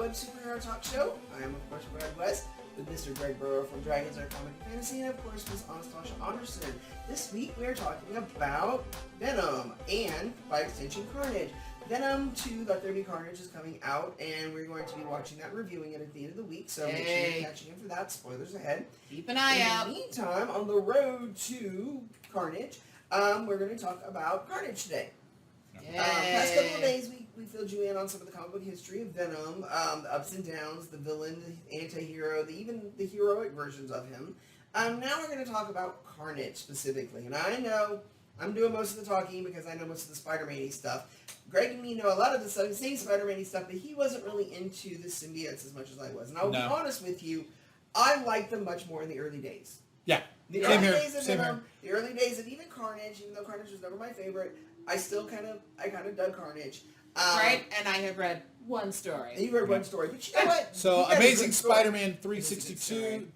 Superhero Talk Show. I am, of course, Brad West with Mr. Greg Burrow from Dragons Are Comic and Fantasy, and of course, Ms. Anastasia Anderson. This week we are talking about Venom and, by extension, Carnage. Venom 2, There Be Carnage is coming out, and we're going to be watching that, reviewing it at the end of the week, so make sure you're catching in for that. Spoilers ahead. Keep an eye out. In the meantime, on the road to Carnage, we're going to talk about Carnage today. Past couple of days, we filled you in on some of the comic book history of Venom, the ups and downs, the villain, the anti-hero, even the heroic versions of him. Now we're going to talk about Carnage specifically. And I know I'm doing most of the talking because I know most of the Spider-Man-y stuff. Greg and me know a lot of the same Spider-Man-y stuff, but he wasn't really into the symbiotes as much as I was. And I'll be honest with you, I liked them much more in the early days. Yeah. The early days of Venom, the early days of even Carnage, even though Carnage was never my favorite, I kind of dug Carnage. Right, and I have read one story. And you've read one story, but you know what? So, Amazing Spider-Man 361,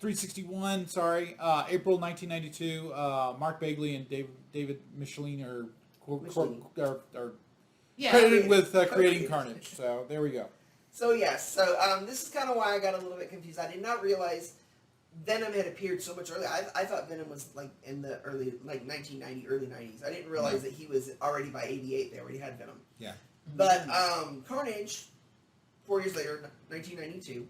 April 1992, Mark Bagley and David Michelin are credited with creating Carnage. So, there we go. So, yes. So, this is kind of why I got a little bit confused. I did not realize Venom had appeared so much earlier. I thought Venom was like in the early, like 1990, early 90s. I didn't realize that he was already by 88. They already had Venom. Yeah. But Carnage, 4 years later, 1992.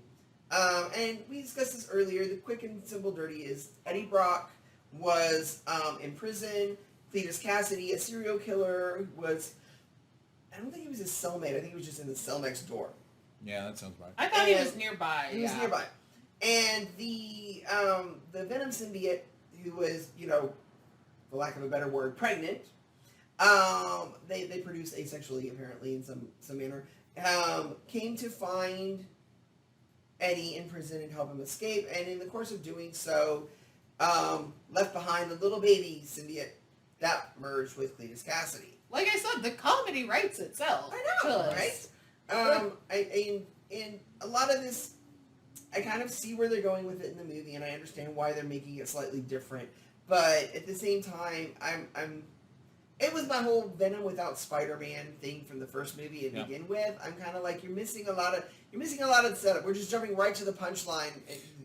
And we discussed this earlier. The quick and simple dirty is Eddie Brock was in prison. Cletus Cassidy, a serial killer, was... I don't think he was his cellmate. I think he was just in the cell next door. Yeah, that sounds right. I thought he was nearby. He was nearby. And the Venom symbiote, who was, for lack of a better word, pregnant, they produced asexually, apparently, in some manner, came to find Eddie in prison and help him escape, and in the course of doing so, left behind the little baby symbiote that merged with Cletus Cassidy. Like I said, the comedy writes itself. I know, right? And a lot of this, I kind of see where they're going with it in the movie, and I understand why they're making it slightly different. But at the same time, it was my whole Venom without Spider-Man thing from the first movie to begin with. I'm kind of like, you're missing a lot of the setup. We're just jumping right to the punchline.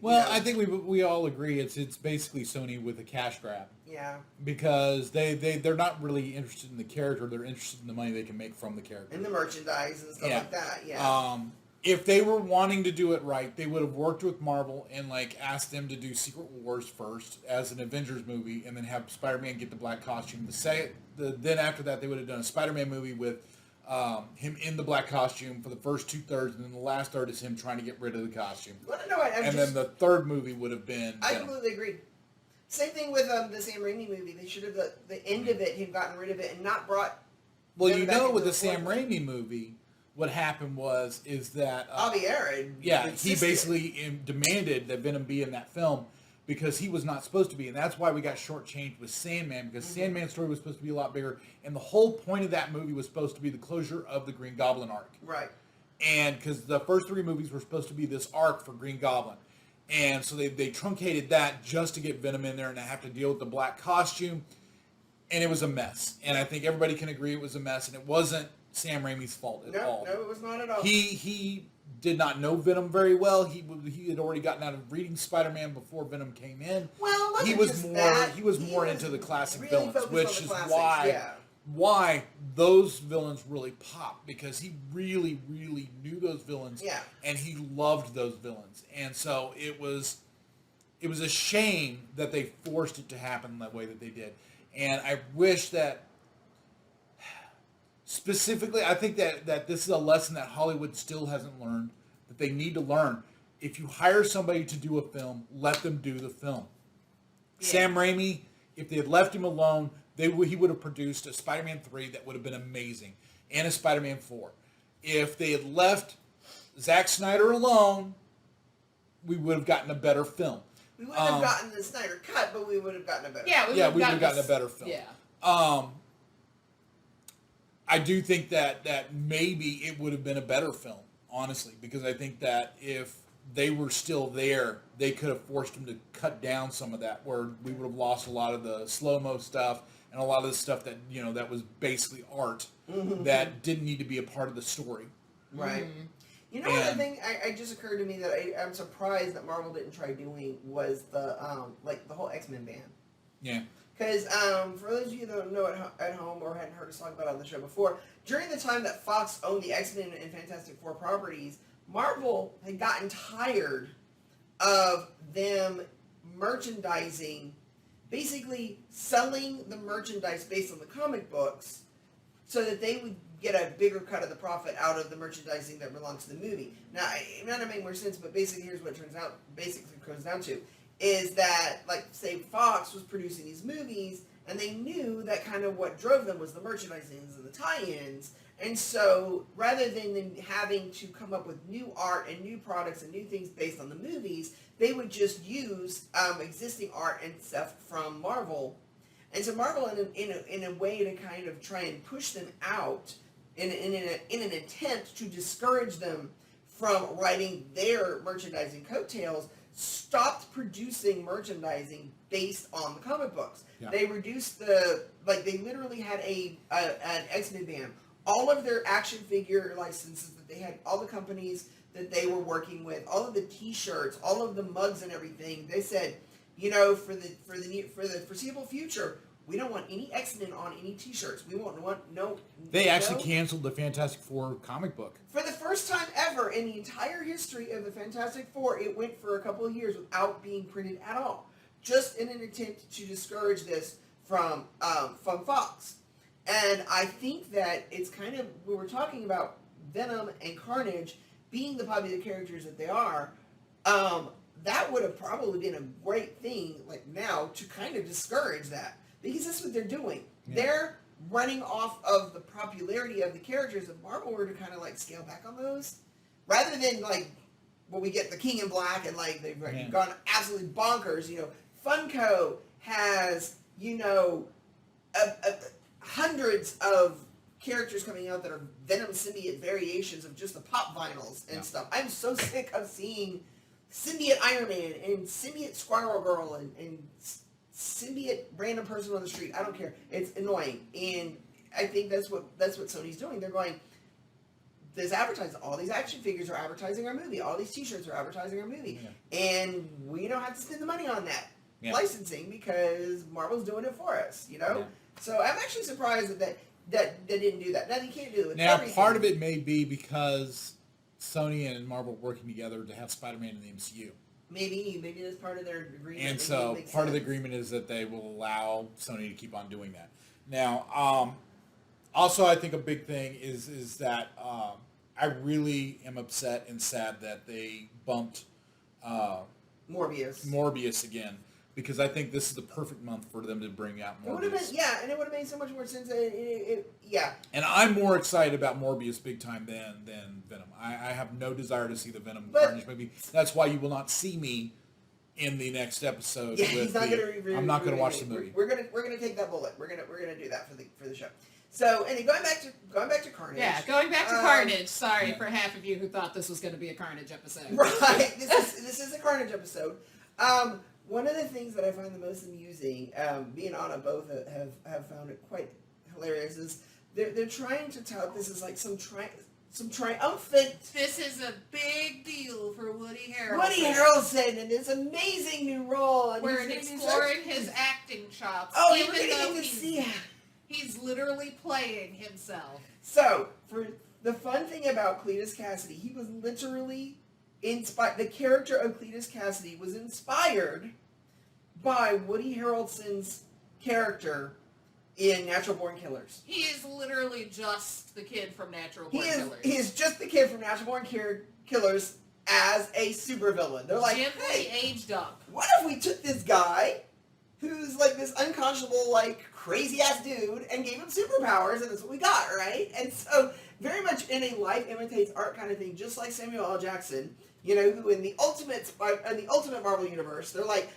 Well, I think we all agree it's basically Sony with a cash grab. Yeah. Because they're not really interested in the character. They're interested in the money they can make from the character. And the merchandise and stuff like that. Yeah. If they were wanting to do it right, they would have worked with Marvel and asked them to do Secret Wars first as an Avengers movie, and then have Spider-Man get the black costume. Then after that, they would have done a Spider-Man movie with him in the black costume for the first 2/3, and then the last third is him trying to get rid of the costume. Well, then the third movie would have been... I completely agree. Same thing with the Sam Raimi movie. They should have, the end of it, him gotten rid of it and not brought... Well, with the Sam Raimi movie... What happened is that... Javier. He basically demanded that Venom be in that film because he was not supposed to be. And that's why we got shortchanged with Sandman, because Sandman's story was supposed to be a lot bigger. And the whole point of that movie was supposed to be the closure of the Green Goblin arc. Right. And because the first 3 movies were supposed to be this arc for Green Goblin. And so they truncated that just to get Venom in there and to have to deal with the black costume. And it was a mess. And I think everybody can agree it was a mess. And it wasn't Sam Raimi's fault at all. No, it was not at all. He did not know Venom very well. He had already gotten out of reading Spider-Man before Venom came in. Well, he was more into the classic really villains, which is classics, why those villains really popped, because he really, really knew those villains, and he loved those villains, and so it was a shame that they forced it to happen the way that they did, and I wish that. Specifically, I think that this is a lesson that Hollywood still hasn't learned, that they need to learn. If you hire somebody to do a film, let them do the film. Yeah. Sam Raimi, if they had left him alone, he would have produced a Spider-Man 3 that would have been amazing, and a Spider-Man 4. If they had left Zack Snyder alone we would have gotten a better film. We wouldn't have gotten the Snyder cut, but we would have gotten a better. Yeah, we would have gotten a better film. Yeah. I do think that maybe it would have been a better film, honestly, because I think that if they were still there, they could have forced them to cut down some of that, where we would have lost a lot of the slow-mo stuff and a lot of the stuff that, that was basically art that didn't need to be a part of the story. Right. Mm-hmm. Another thing I just occurred to me that I'm surprised that Marvel didn't try doing was the the whole X-Men ban. Yeah. Because for those of you that don't know at home or hadn't heard us talk about it on the show before, during the time that Fox owned the X-Men and Fantastic Four properties, Marvel had gotten tired of them merchandising, basically selling the merchandise based on the comic books so that they would get a bigger cut of the profit out of the merchandising that belonged to the movie. Now, it might not make more sense, but basically here's what it comes down to, is that, say, Fox was producing these movies, and they knew that kind of what drove them was the merchandising and the tie-ins. And so, rather than them having to come up with new art and new products and new things based on the movies, they would just use existing art and stuff from Marvel. And so Marvel, in a way to kind of try and push them out, in an attempt to discourage them from writing their merchandising coattails, stopped producing merchandising based on the comic books. Yeah. They reduced they literally had an X-Men ban. All of their action figure licenses that they had, all the companies that they were working with, all of the T-shirts, all of the mugs and everything, they said, for the foreseeable future, we don't want any X-Men on any T-shirts. We won't want no. They actually canceled the Fantastic Four comic book. For the first time ever in the entire history of the Fantastic Four, it went for a couple of years without being printed at all, just in an attempt to discourage this from Fox. And I think that it's kind of, we were talking about Venom and Carnage being the popular characters that they are, that would have probably been a great thing, now, to kind of discourage that. Because that's what they're doing. Yeah. They're running off of the popularity of the characters. If Marvel were to kind of scale back on those, rather than we get the King in Black and they've gone absolutely bonkers. Funko has hundreds of characters coming out that are Venom symbiote variations of just the pop vinyls and stuff. I'm so sick of seeing symbiote Iron Man and symbiote Squirrel Girl and symbiote random person on the street. I don't care. It's annoying. And I think that's what Sony's doing. They're going, this advertising, all these action figures are advertising our movie. All these T-shirts are advertising our movie. Yeah. And we don't have to spend the money on that licensing because Marvel's doing it for us, Yeah. So I'm actually surprised that they didn't do that. Now they can't do it with everything. Part of it may be because Sony and Marvel are working together to have Spider-Man in the MCU. Maybe that's part of their agreement. And so part of the agreement is that they will allow Sony to keep on doing that. Now, also I think a big thing is that I really am upset and sad that they bumped Morbius again, because I think this is the perfect month for them to bring out Morbius. It would have been, and it would have made so much more sense. And I'm more excited about Morbius big time than Venom. I have no desire to see the Venom Carnage movie. That's why you will not see me in the next episode. Yeah, he's not I'm not going to watch the movie. We're gonna take that bullet. We're gonna do that for the show. So, anyway, going back to Carnage. Yeah, going back to Carnage. Sorry for half of you who thought this was going to be a Carnage episode. Right. This is a Carnage episode. One of the things that I find the most amusing, being on it both have found it quite hilarious, is they're trying to tout this as some triumphant. This is a big deal for Woody Harrelson. Woody Harrelson and his amazing new role. And we're exploring his acting chops. Oh, even we're though getting to see. He's literally playing himself. So, for the fun thing about Cletus Cassidy, he was literally inspired. The character of Cletus Cassidy was inspired by Woody Harrelson's character in Natural Born Killers. He is literally just the kid from Natural Born Killers. He is just the kid from Natural Born Killers as a supervillain. They're like, gently aged up. What if we took this guy who's this unconscionable, crazy-ass dude, and gave him superpowers, and that's what we got, right? And so, very much in a life imitates art kind of thing, just like Samuel L. Jackson, who in the ultimate Marvel universe, they're like,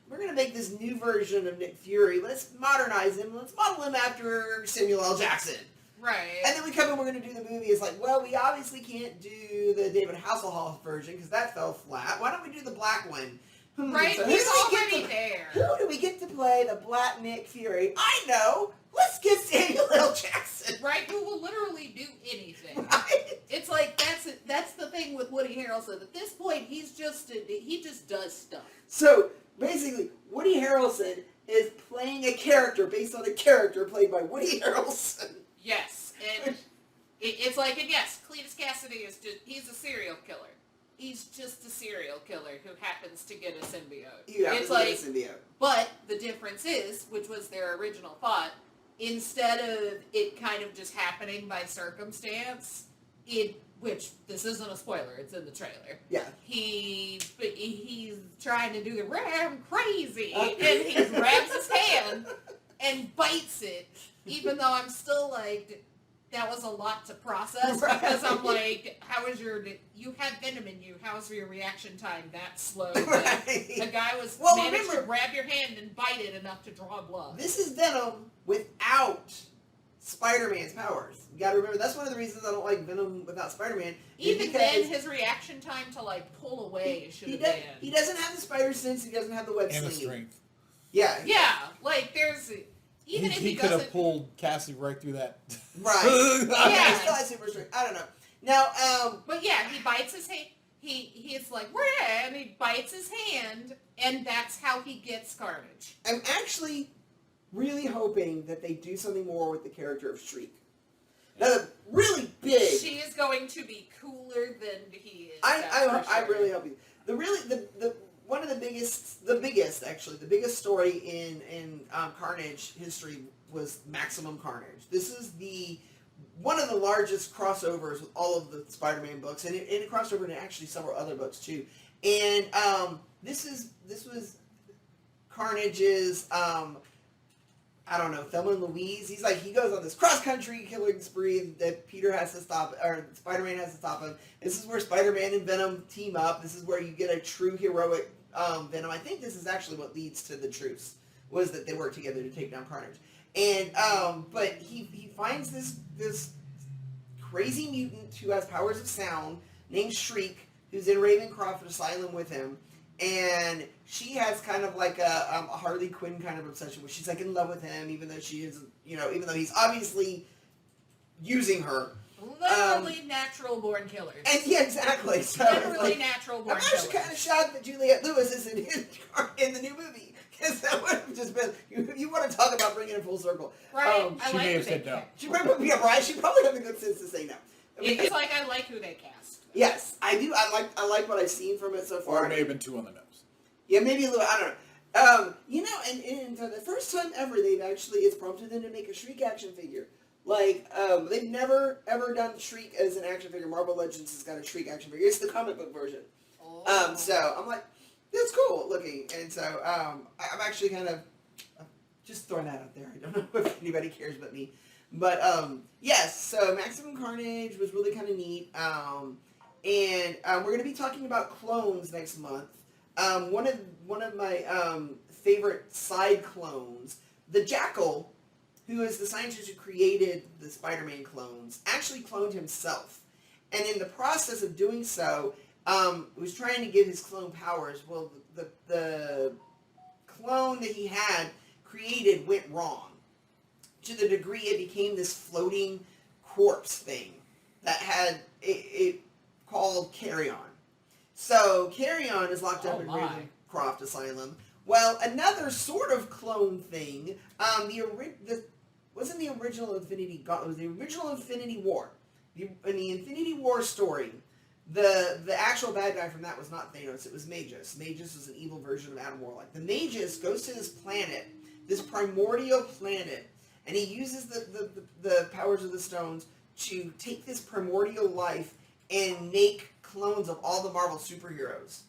we're going to make this new version of Nick Fury. Let's modernize him. Let's model him after Samuel L. Jackson. Right. And then we come in, we're going to do the movie. It's like, well, we obviously can't do the David Hasselhoff version because that fell flat. Why don't we do the black one? Right, So he's already there. Who do we get to play the Black Nick Fury? I know. Let's get Samuel L. Jackson. Right, who will literally do anything. Right. It's like that's the thing with Woody Harrelson. At this point, he just does stuff. So basically, Woody Harrelson is playing a character based on a character played by Woody Harrelson. Yes, and it's like, and yes, Cletus Cassidy he's a serial killer. He's just a serial killer who happens to get a symbiote. It's like, a symbiote. But the difference is, which was their original thought, instead of it kind of just happening by circumstance, which this isn't a spoiler, it's in the trailer. Yeah. He's trying to do the ram crazy, and he grabs his hand and bites it, even though I'm still like, that was a lot to process, right. Because I'm like, you have venom in you, how's your reaction time that slow? Right. The guy managed to grab your hand and bite it enough to draw blood. This is Venom without Spider-Man's powers. You gotta remember, that's one of the reasons I don't like Venom without Spider-Man. Even then, his reaction time to pull away should have been. He doesn't have the spider sense, he doesn't have the web And the slinging. strength. Yeah. Yeah, there's... Even if he could have pulled Cassie right through that. Right. Yeah. He still has super strength. I don't know. Now, But yeah, he bites his hand. He's like, "Where?" and he bites his hand, and that's how he gets Carnage. I'm actually really hoping that they do something more with the character of Shriek. Now, really big. She is going to be cooler than he is. I really hope he. One of the biggest story in Carnage history was Maximum Carnage. This is one of the largest crossovers with all of the Spider-Man books, and it crossed over into actually several other books too. And this was Carnage's I don't know, Thelma and Louise. He goes on this cross-country killing spree that Peter has to stop, or Spider-Man has to stop him. This is where Spider-Man and Venom team up. This is where you get a true heroic Venom. I think this is actually what leads to the truce, was that they work together to take down Carnage. And but he finds this crazy mutant who has powers of sound named Shriek, who's in Ravencroft Asylum with him. And she has kind of like a Harley Quinn kind of obsession, where she's like in love with him, even though she is, even though he's obviously using her. Literally natural-born killers. And yeah, exactly. So literally natural-born I'm killers. actually kind of shocked that Juliette Lewis isn't in the new movie, because that would have just been. You want to talk about bringing it full circle, right? She may have said no. She probably have the good sense to say no. It's like, I like who they cast. Yes, I do. I like what I've seen from it so far. Or it may have been too on the nose. Yeah, maybe a little. I don't know. And for the first time ever, it's prompted them to make a Shriek action figure. They've never ever done Shriek as an action figure. Marvel Legends has got a Shriek action figure. It's the comic book version. Oh. So I'm like, that's cool looking. And so I'm actually kind of just throwing that out there. I don't know if anybody cares but me. But yes, so Maximum Carnage was really kind of neat. And we're going to be talking about clones next month. One of my favorite side clones, the Jackal, who is the scientist who created the Spider-Man clones, actually cloned himself. And in the process of doing so, was trying to get his clone powers. Well, the clone that he had created went wrong, to the degree it became this floating corpse thing that had it called Carry-On. So Carry-On is locked up in Ravencroft Asylum. Well, another sort of clone thing, wasn't the original Infinity Gauntlet, it was the original Infinity War. In the Infinity War story, the actual bad guy from that was not Thanos, it was Magus. Magus was an evil version of Adam Warlock. The Magus goes to this planet, this primordial planet, and he uses the powers of the stones to take this primordial life and make clones of all the Marvel superheroes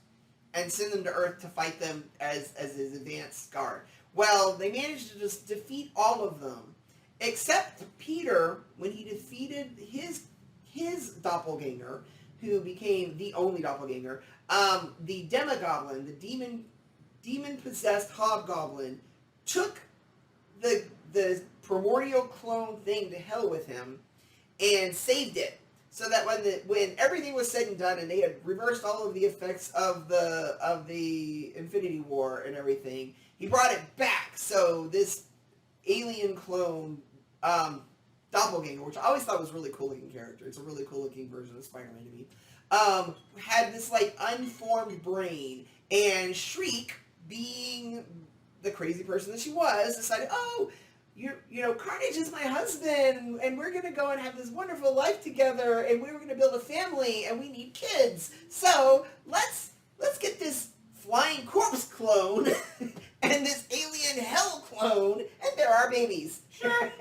and send them to Earth to fight them as his advanced guard. Well, they managed to just defeat all of them, except Peter, when he defeated his doppelganger, who became the only doppelganger. The Demogoblin, the demon-possessed hobgoblin, took the primordial clone thing to hell with him and saved it. So that when everything was said and done and they had reversed all of the effects of the Infinity War and everything, he brought it back. So this alien clone doppelganger, which I always thought was a really cool looking character. It's a really cool looking version of Spider-Man to me. Had this like unformed brain, and Shriek, being the crazy person that she was, decided, oh, Carnage is my husband, and we're going to go and have this wonderful life together, and we're going to build a family, and we need kids. So let's get this flying corpse clone and this alien hell clone, and there are babies. Sure.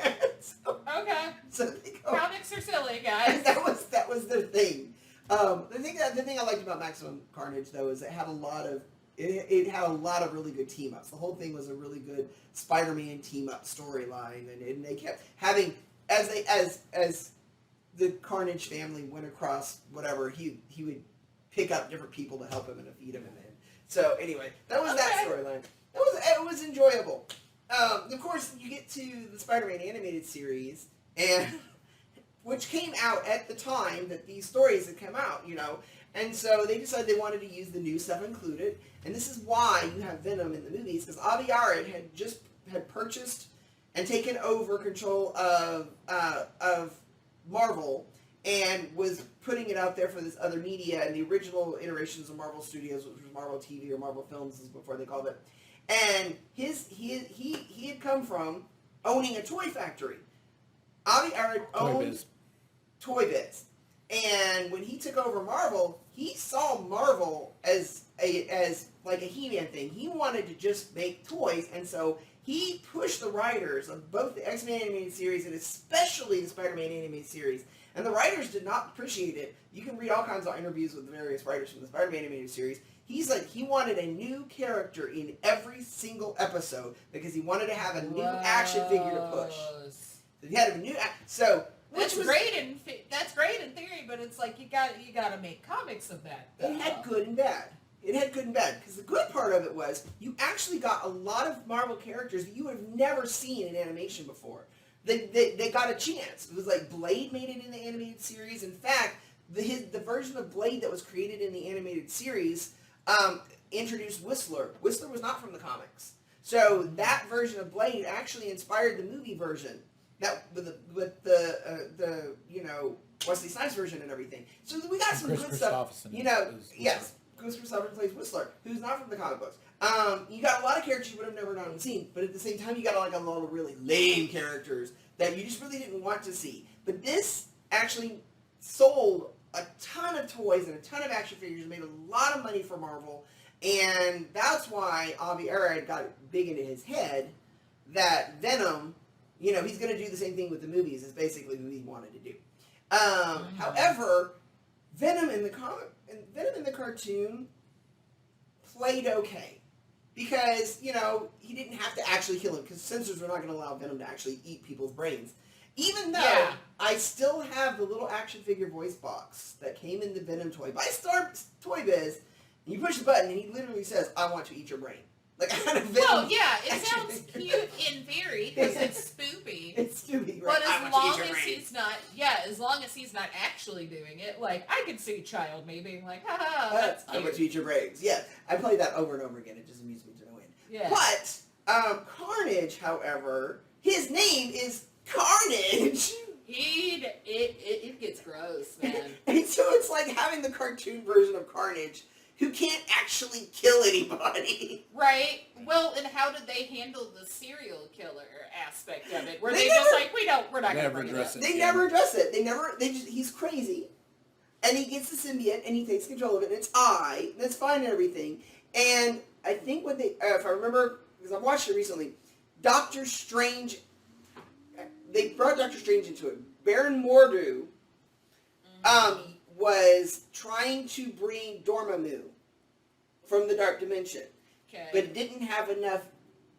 Okay. So they go, comics are silly, guys. that was their thing. The thing I liked about Maximum Carnage, though, is it had a lot of really good team ups. The whole thing was a really good Spider-Man team up storyline, and they kept having as the Carnage family went across whatever, he would pick up different people to help him and to feed him, and then so anyway, that was that storyline. It was enjoyable. Of course, you get to the Spider-Man animated series, and which came out at the time that these stories had come out, and so they decided they wanted to use the new stuff included, and this is why you have Venom in the movies, because Avi Arad had purchased and taken over control of Marvel, and was putting it out there for this other media, and the original iterations of Marvel Studios, which was Marvel TV or Marvel Films, is before they called it. And he had come from owning a toy factory. Avi Arad owned Toy Biz. And when he took over Marvel, he saw Marvel as like a He-Man thing. He wanted to just make toys, and so he pushed the writers of both the X-Men animated series and especially the Spider-Man animated series. And the writers did not appreciate it. You can read all kinds of interviews with the various writers from the Spider-Man animated series. He's like, he wanted a new character in every single episode because he wanted to have a new action figure to push. So he had a new That's great in theory, but it's like you got to make comics of that. It had good and bad. Because the good part of it was you actually got a lot of Marvel characters that you would have never seen in animation before. They got a chance. It was like Blade made it in the animated series. In fact, the version of Blade that was created in the animated series introduced Whistler. Whistler was not from the comics. So that version of Blade actually inspired the movie version. That with the Wesley Snipes version and everything. So we got some good stuff. Yes, Chris Christopherson plays Whistler, who's not from the comic books. You got a lot of characters you would have never known and seen, but at the same time you got like a lot of really lame characters that you just really didn't want to see. But this actually sold a ton of toys and a ton of action figures, made a lot of money for Marvel, and that's why Avi Arad got big into his head that Venom, he's going to do the same thing with the movies, is basically what he wanted to do. However, Venom in the cartoon played okay. Because, he didn't have to actually kill him, because censors were not going to allow Venom to actually eat people's brains. Even though I still have the little action figure voice box that came in the Venom toy by Toy Biz, and you push the button and he literally says, "I want to eat your brain." Like, kind of Venom. Well, yeah, it sounds cute in theory because it's spoopy. It's spoopy, right? But as long as he's not actually doing it, like, I could see a child me being like, haha, that's cute. I want to eat your brains. Yeah, I play that over and over again. It just amuses me to no end. Yeah. But Carnage, however, his name is Carnage. It gets gross, man. And so it's like having the cartoon version of Carnage who can't actually kill anybody. Right. Well, and how did they handle the serial killer aspect of it? Were they just like, we're not going to bring it up? They never address it. He's crazy. And he gets the symbiote and he takes control of it. And it's that's fine and everything. And I think if I remember, because I've watched it recently, Doctor Strange, they brought Doctor Strange into it. Baron Mordo was trying to bring Dormammu from the Dark Dimension. Okay. But it didn't have enough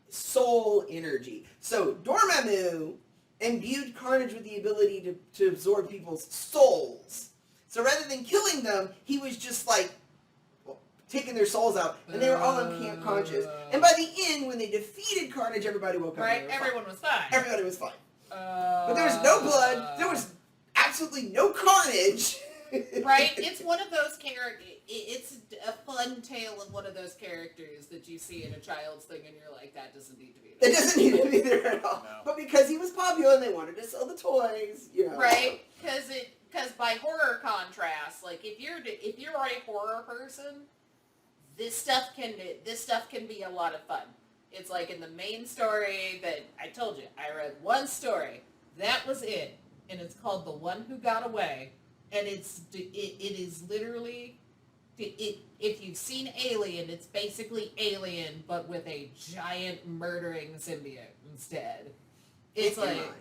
soul energy. So Dormammu imbued Carnage with the ability to absorb people's souls. So rather than killing them, he was just like taking their souls out, and they were all unconscious. And by the end, when they defeated Carnage, everybody woke up. Right, everyone was fine. Everybody was fine. But there was no blood. There was absolutely no carnage. Right? It's one of those characters. It's a fun tale of one of those characters that you see in a child's thing, and you're like, that doesn't need to be there. That doesn't need to be there at all. No. But because he was popular and they wanted to sell the toys, you know. Right? Because by horror contrast, like if you're a horror person, this stuff can be a lot of fun. It's like in the main story that I told you, I read one story. That was it. And it's called The One Who Got Away. And it is literally, if you've seen Alien, it's basically Alien, but with a giant murdering symbiote instead. It's like,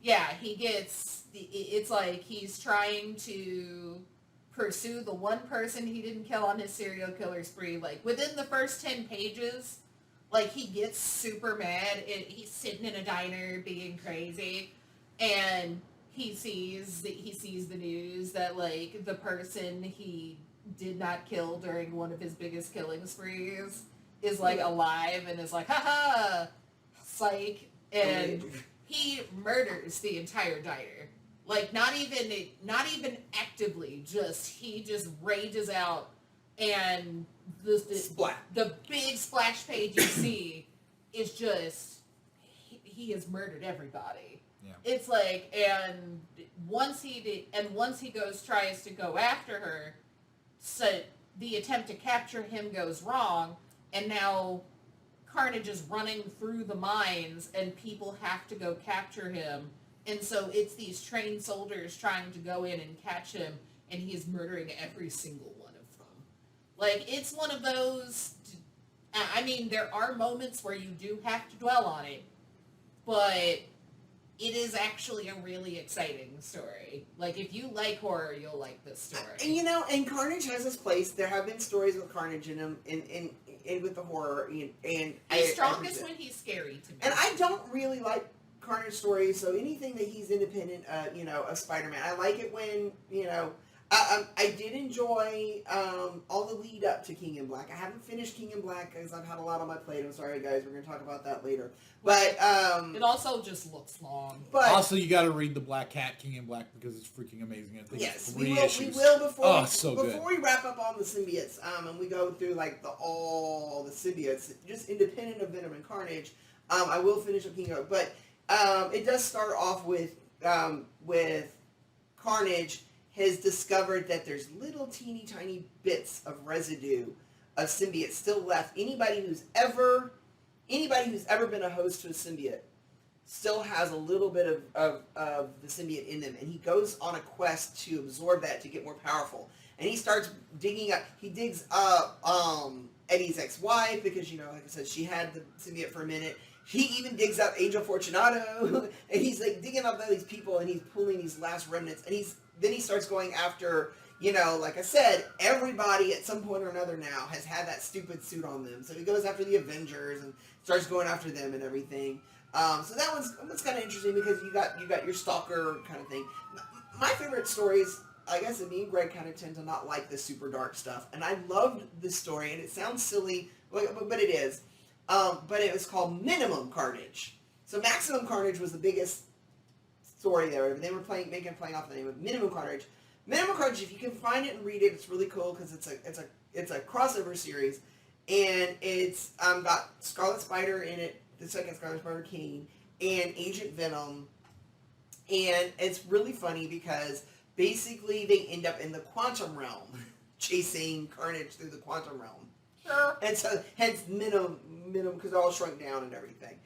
yeah, it's like he's trying to pursue the one person he didn't kill on his serial killer spree. Like, within the first 10 pages, like, he gets super mad, and he's sitting in a diner being crazy, and he sees the news that, like, the person he did not kill during one of his biggest killing sprees is, like, alive, and is like, haha, psych, and he murders the entire diner. Like, not even actively, he just rages out, and the big splash page you see is just, he has murdered everybody. Yeah. It's like, and once he tries to go after her, so the attempt to capture him goes wrong, and now Carnage is running through the mines, and people have to go capture him. And so it's these trained soldiers trying to go in and catch him, and he is murdering every single one of them. Like, it's one of those, I mean, there are moments where you do have to dwell on it, but it is actually a really exciting story. Like, if you like horror, you'll like this story. And, you know, and Carnage has his place. There have been stories with Carnage in them, and with the horror, and he's strongest when he's scary to me. And I don't really like Carnage stories, so anything that he's independent, of Spider-Man. I like it when, I did enjoy all the lead up to King in Black. I haven't finished King in Black because I've had a lot on my plate. I'm sorry, guys. We're going to talk about that later. But it also just looks long. But also, you got to read the Black Cat King in Black because it's freaking amazing. I think yes, it's we issues. will before good. we wrap up on the symbiotes, and we go through like all the symbiotes, just independent of Venom and Carnage. I will finish up King of, but it does start off with Carnage has discovered that there's little teeny tiny bits of residue of symbiote still left. Anybody who's ever been a host to a symbiote still has a little bit of the symbiote in them, and he goes on a quest to absorb that to get more powerful. And he starts digging up. He digs up Eddie's ex-wife because, like I said, she had the symbiote for a minute. He even digs up Angel Fortunato, and he's like digging up all these people, and he's pulling these last remnants, and then he starts going after, like I said, everybody at some point or another now has had that stupid suit on them. So he goes after the Avengers and starts going after them and everything. So that one's kind of interesting because you got your stalker kind of thing. My favorite stories, I guess, and me and Greg kind of tend to not like the super dark stuff, and I loved this story, and it sounds silly, but it is. But it was called Minimum Carnage. So Maximum Carnage was the biggest story there. They were playing off the name of Minimum Carnage. Minimum Carnage, if you can find it and read it, it's really cool because it's a crossover series, and it's got Scarlet Spider in it, the second Scarlet Spider King, and Agent Venom, and it's really funny because basically they end up in the quantum realm, chasing Carnage through the quantum realm. Sure. And so, hence minimum, because they're all shrunk down and everything.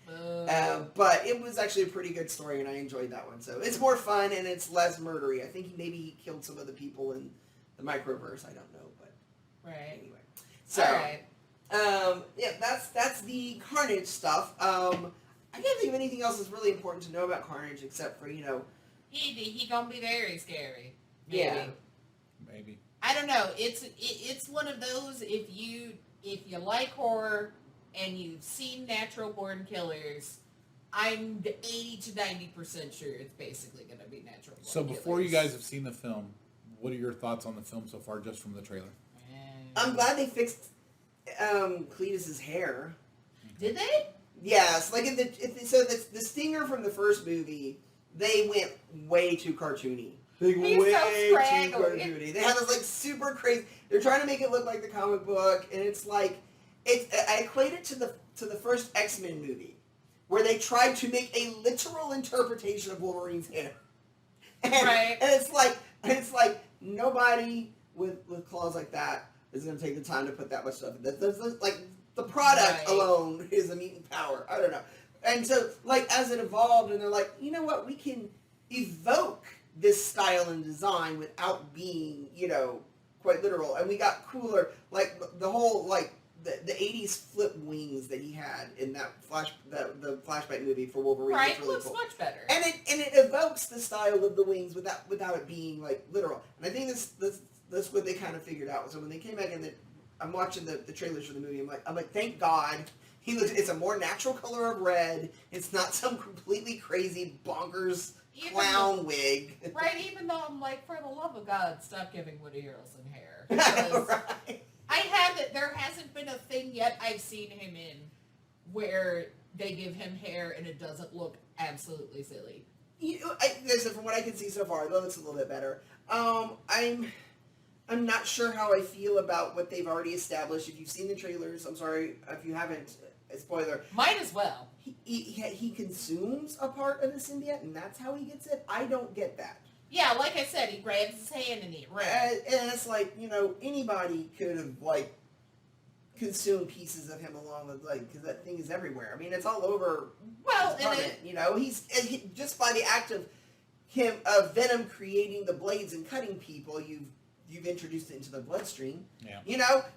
But it was actually a pretty good story, and I enjoyed that one. So it's more fun, and it's less murdery. I think maybe he killed some of the people in the microverse. I don't know, but right. Anyway, so yeah, that's the Carnage stuff. I can't think of anything else that's really important to know about Carnage except for he gonna be very scary. Maybe. Yeah, maybe. I don't know. It's one of those if you like horror and you've seen Natural Born Killers, I'm 80 to 90% sure it's basically going to be Natural Born Killers. So before you guys have seen the film, what are your thoughts on the film so far, just from the trailer? I'm glad they fixed Cletus's hair. Did they? Yes, like the stinger from the first movie, they went way too cartoony. He's way so too scraggly. cartoony. They have this like super crazy. They're trying to make it look like the comic book, and it's like I equate it to the first X-Men movie, where they tried to make a literal interpretation of Wolverine's hair. And, right. And it's like nobody with claws like that is going to take the time to put that much stuff in. That's like the product alone is a mutant power. I don't know. And so, like, as it evolved, and they're like, you know what, we can evoke this style and design without being, quite literal. And we got cooler, like, the whole, like, the 80s flip wings that he had in that the flashback movie for Wolverine. Right, really looks cool. much better. And it evokes the style of the wings without it being, like, literal. And I think that's what they kind of figured out. So when they came back and I'm watching the trailers for the movie, I'm like, thank God. It's a more natural color of red. It's not some completely crazy bonkers clown wig. Right, even though I'm like, for the love of God, stop giving Woody Harrelson hair. Because right. there hasn't been a thing yet I've seen him in where they give him hair and it doesn't look absolutely silly. Listen, from what I can see so far, it looks a little bit better. I'm not sure how I feel about what they've already established. If you've seen the trailers, I'm sorry if you haven't. A spoiler. Might as well. He consumes a part of the symbiote, and that's how he gets it. I don't get that. Yeah, like I said, he grabs his hand and he runs. And it's like, anybody could have, like, consumed pieces of him along with, like, because that thing is everywhere. I mean, it's all over. Well, he's just by the act of Venom creating the blades and cutting people, you've introduced it into the bloodstream. Yeah.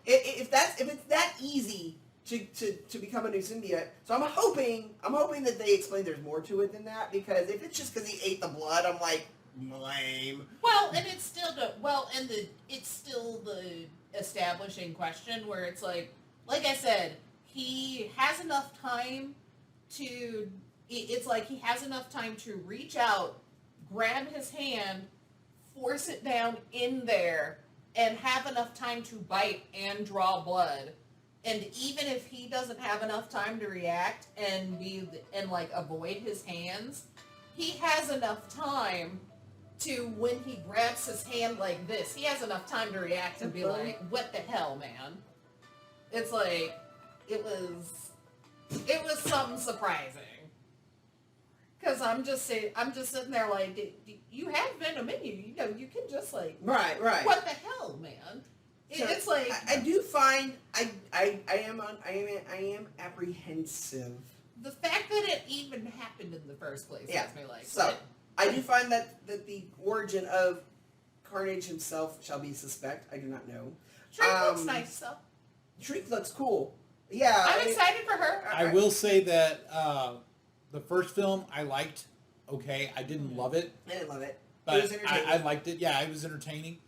If it's that easy to become a new symbiote. So I'm hoping that they explain there's more to it than that, because if it's just because he ate the blood, I'm like, lame. Well, and it's still it's still the establishing question where it's like I said, he has enough time to reach out, grab his hand, force it down in there, and have enough time to bite and draw blood. And even if he doesn't have enough time to react and avoid his hands, he has enough time to, when he grabs his hand like this, he has enough time to react and be like, what the hell, man? It's like, it was something surprising. Because I'm just sitting there like, you have Venom in you. You can just like, right. what the hell, man? So it's like, I do find I am apprehensive. The fact that it even happened in the first place has me like. So I do find that the origin of Carnage himself shall be suspect. I do not know. Shriek looks nice though. Shriek looks cool. Yeah, I'm excited for her. I will say that the first film I liked. Okay, I didn't love it. I didn't love it. But It was entertaining. I liked it. Yeah, it was entertaining.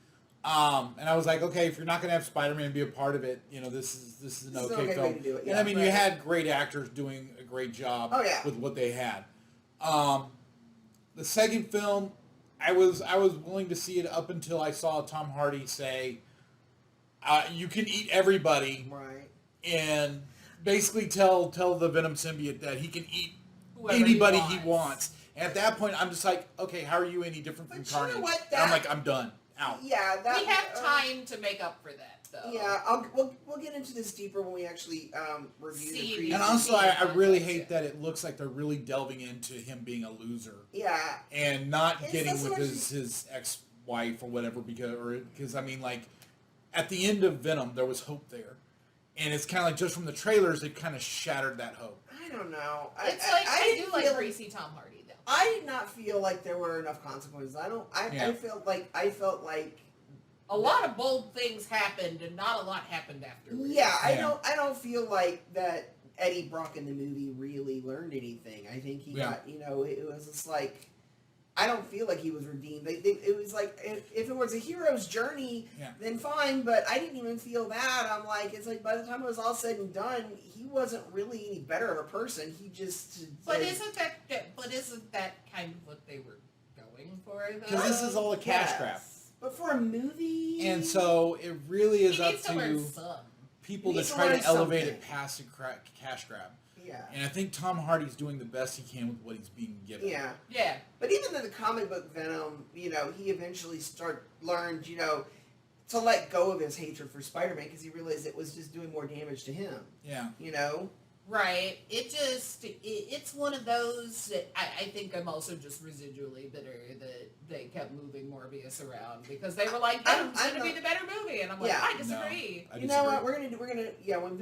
And I was like, okay, if you're not going to have Spider-Man be a part of it, this is an okay film. Way to do it. And I mean, you had great actors doing a great job with what they had. The second film, I was willing to see it up until I saw Tom Hardy say, you can eat everybody. Right. And basically tell the Venom symbiote that he can eat Whoever anybody he wants. And at that point, I'm just like, okay, how are you any different from But Carnage? you know what, And I'm like, I'm done. Out. Yeah, we have time to make up for that, though. Yeah, we'll get into this deeper when we actually review the preview. And also, I really hate that it looks like they're really delving into him being a loser. Yeah. And not It's getting not so with much- his ex-wife or whatever, because I mean, like, at the end of Venom, there was hope there. And it's kind of like, just from the trailers, it kind of shattered that hope. I don't know. I do like feel greasy Tom Hardy, though. I did not feel like there were enough consequences. I felt like a lot of bold things happened, and not a lot happened afterwards. Yeah, I don't feel like that Eddie Brock in the movie really learned anything. I think he got, it was just like, I don't feel like he was redeemed. It was like, if it was a hero's journey, then fine, but I didn't even feel that. I'm like, it's like, by the time it was all said and done, he wasn't really any better of a person. He just... But isn't that kind of what they were going for, though? Because this is all a cash grab. But for a movie... And so it really is up needs to people to needs to try learn to elevate something. it past a cash grab. Yeah. And I think Tom Hardy's doing the best he can with what he's being given. Yeah. Yeah. But even in the comic book Venom, he eventually learned, to let go of his hatred for Spider-Man because he realized it was just doing more damage to him. Yeah. Right. It's one of those that I think I'm also just residually bitter that they kept moving Morbius around because they were like, Venom's going to be the better movie. And I'm like, I disagree. You know what? We're going to,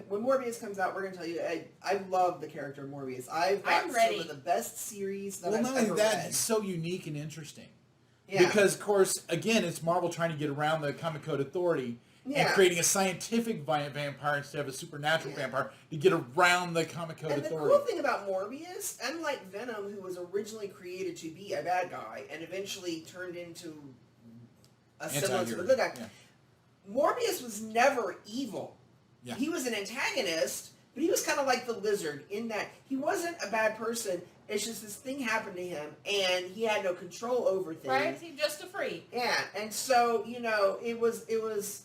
when Morbius comes out, we're going to tell you, I love the character of Morbius. I've got some of the best series that I've ever read. Well, not only that, he's so unique and interesting. Yeah. Because, of course, again, it's Marvel trying to get around the Comic Code Authority and creating a scientific vampire instead of a supernatural vampire to get around the Comic Code Authority. And the cool thing about Morbius, unlike Venom, who was originally created to be a bad guy and eventually turned into a semblance of a good guy, Morbius was never evil. Yeah. He was an antagonist, but he was kind of like the Lizard in that he wasn't a bad person. It's just this thing happened to him, and he had no control over things. Right? He's just a freak. Yeah, and so, it was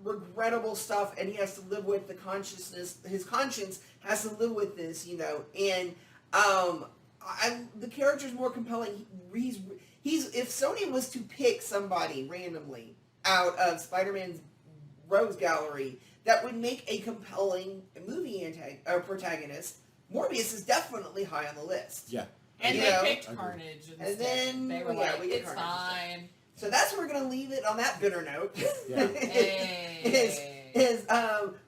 regrettable stuff, and he has to live with the consciousness. His conscience has to live with this, and the character's more compelling. He's if Sony was to pick somebody randomly out of Spider-Man's Rogues Gallery that would make a compelling movie protagonist, Morbius is definitely high on the list. Yeah. And they picked Carnage instead. And then they were it's fine. So that's where we're going to leave it on that bitter note. Yeah.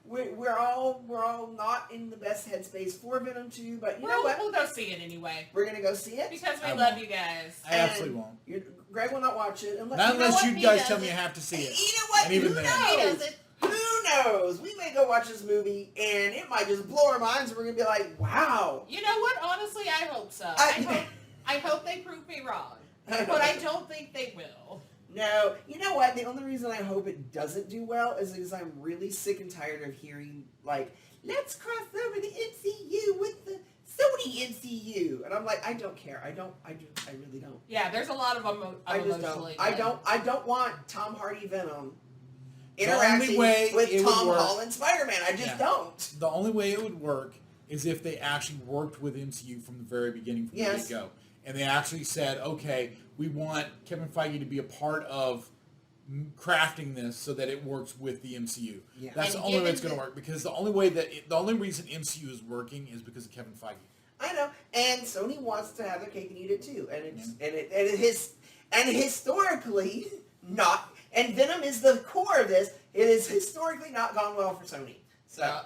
We're all not in the best headspace for Venom 2, but you know what? We'll go see it anyway. We're going to go see it. Because we love you guys. I absolutely won't. Greg will not watch it. Unless you guys tell me I have to see it. You know what? And even Who then. knows? Who knows? We may go watch this movie, and it might just blow our minds, and we're going to be like, wow. You know what? Honestly, I hope so. I hope they prove me wrong. But I don't think they will. No. You know what? The only reason I hope it doesn't do well is because I'm really sick and tired of hearing, let's cross over the MCU with the Sony MCU. And I'm like, I don't care. I really don't. Yeah, there's a lot of emotionally. I don't want Tom Hardy Venom interacting with Tom Holland Spider-Man. I just don't. The only way it would work is if they actually worked with MCU from the very beginning, from the get-go. And they actually said, okay, we want Kevin Feige to be a part of crafting this so that it works with the MCU. Yeah. That's the only way it's going to work, because the only reason MCU is working is because of Kevin Feige. I know, and Sony wants to have their cake and eat it too, and historically not. And Venom is the core of this. It has historically not gone well for Sony. So.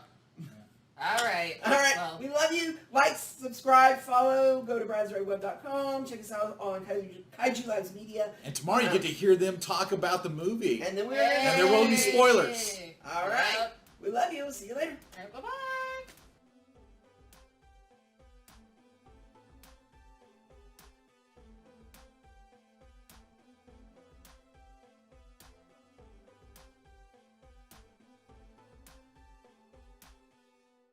All right. Well, we love you. Like, subscribe, follow. Go to BradsRayWeb.com. Check us out on Kaiju Lives Media. And tomorrow you get to hear them talk about the movie. And then there will be spoilers. All right. We love you. See you later. All right, bye-bye.